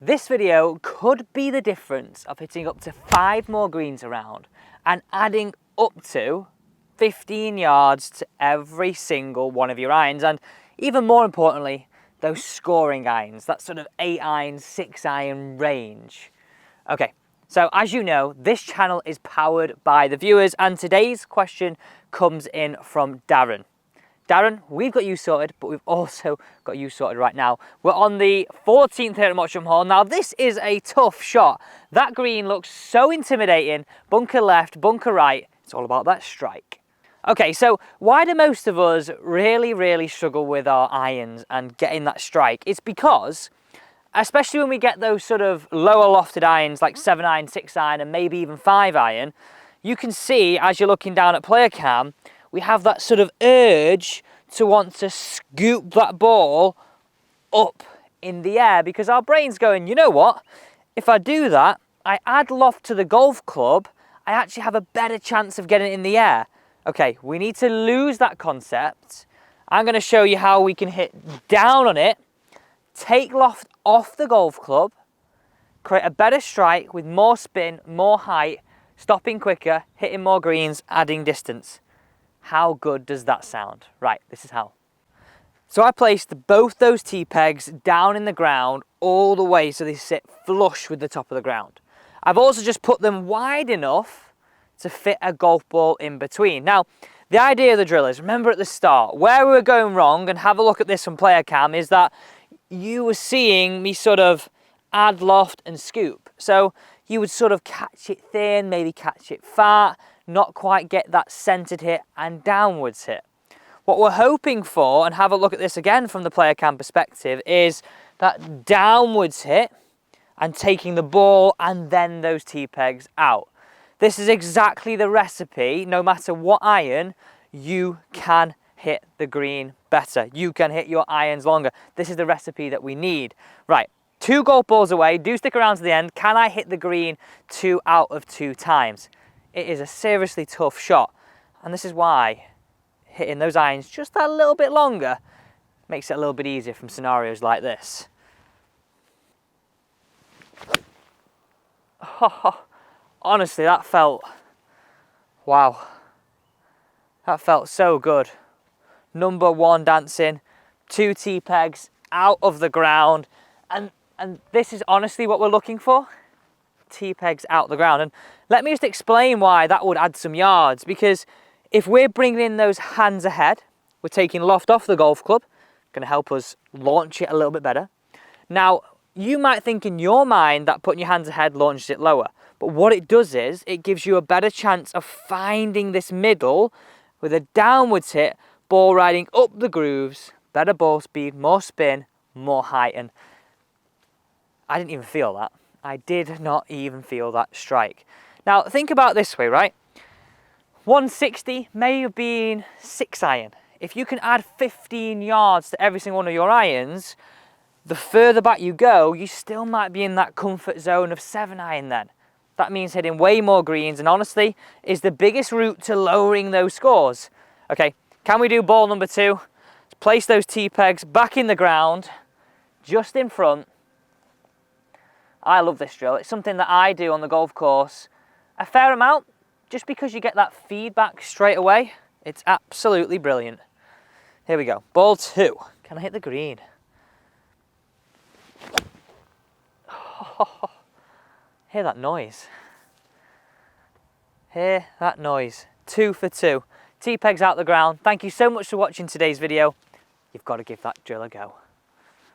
This video could be the difference of hitting up to 5 more greens around and adding up to 15 yards to every single one of your irons, and even more importantly, those scoring irons, that sort of 8 iron, 6 iron range. Okay, so as you know, this channel is powered by the viewers, and today's question comes in from Darren. Darren, we've got you sorted, but we've also got you sorted right now. We're on the 14th here at Mottram Hall. Now, this is a tough shot. That green looks so intimidating. Bunker left, bunker right. It's all about that strike. Okay, so why do most of us really struggle with our irons and getting that strike? It's because, especially when we get those sort of lower lofted irons like 7 iron, 6 iron, and maybe even 5 iron, you can see as you're looking down at player cam, we have that sort of urge to want to scoop that ball up in the air because our brain's going, you know what? If I do that, I add loft to the golf club, I actually have a better chance of getting it in the air. Okay, we need to lose that concept. I'm going to show you how we can hit down on it, take loft off the golf club, create a better strike with more spin, more height, stopping quicker, hitting more greens, adding distance. How good does that sound? Right, this is how. So I placed both those tee pegs down in the ground all the way so they sit flush with the top of the ground. I've also just put them wide enough to fit a golf ball in between. Now, the idea of the drill is, remember at the start, where we were going wrong, and have a look at this on player cam, is that you were seeing me sort of add loft and scoop. So you would sort of catch it thin, maybe catch it fat, not quite get that centered hit and downwards hit. What we're hoping for, and have a look at this again from the player cam perspective, is that downwards hit and taking the ball and then those tee pegs out. This is exactly the recipe. No matter what iron, you can hit the green better. You can hit your irons longer. This is the recipe that we need. Right, 2 golf balls away. Do stick around to the end. Can I hit the green 2 out of 2 times? It is a seriously tough shot, and this is why hitting those irons just that little bit longer makes it a little bit easier from scenarios like this. Oh, honestly, that felt, wow, that felt so good. Number 1 dancing, 2 tee pegs out of the ground, and this is honestly what we're looking for. Tee pegs out the ground. And let me just explain why that would add some yards, because if we're bringing in those hands ahead, we're taking loft off the golf club, going to help us launch it a little bit better. Now, you might think in your mind that putting your hands ahead launches it lower, but what it does is it gives you a better chance of finding this middle with a downwards hit, ball riding up the grooves, better ball speed, more spin, more height. And I didn't even feel that. I did not even feel that strike. Now, think about it this way, right? 160 may have been 6 iron. If you can add 15 yards to every single one of your irons, the further back you go, you still might be in that comfort zone of 7 iron then. That means hitting way more greens, and honestly, is the biggest route to lowering those scores. Okay, can we do ball number 2? Let's place those tee pegs back in the ground, just in front. I love this drill. It's something that I do on the golf course a fair amount, just because you get that feedback straight away. It's absolutely brilliant. Here we go. Ball 2. Can I hit the green? Oh, hear that noise. Hear that noise. 2 for 2. Tee pegs out the ground. Thank you so much for watching today's video. You've got to give that drill a go.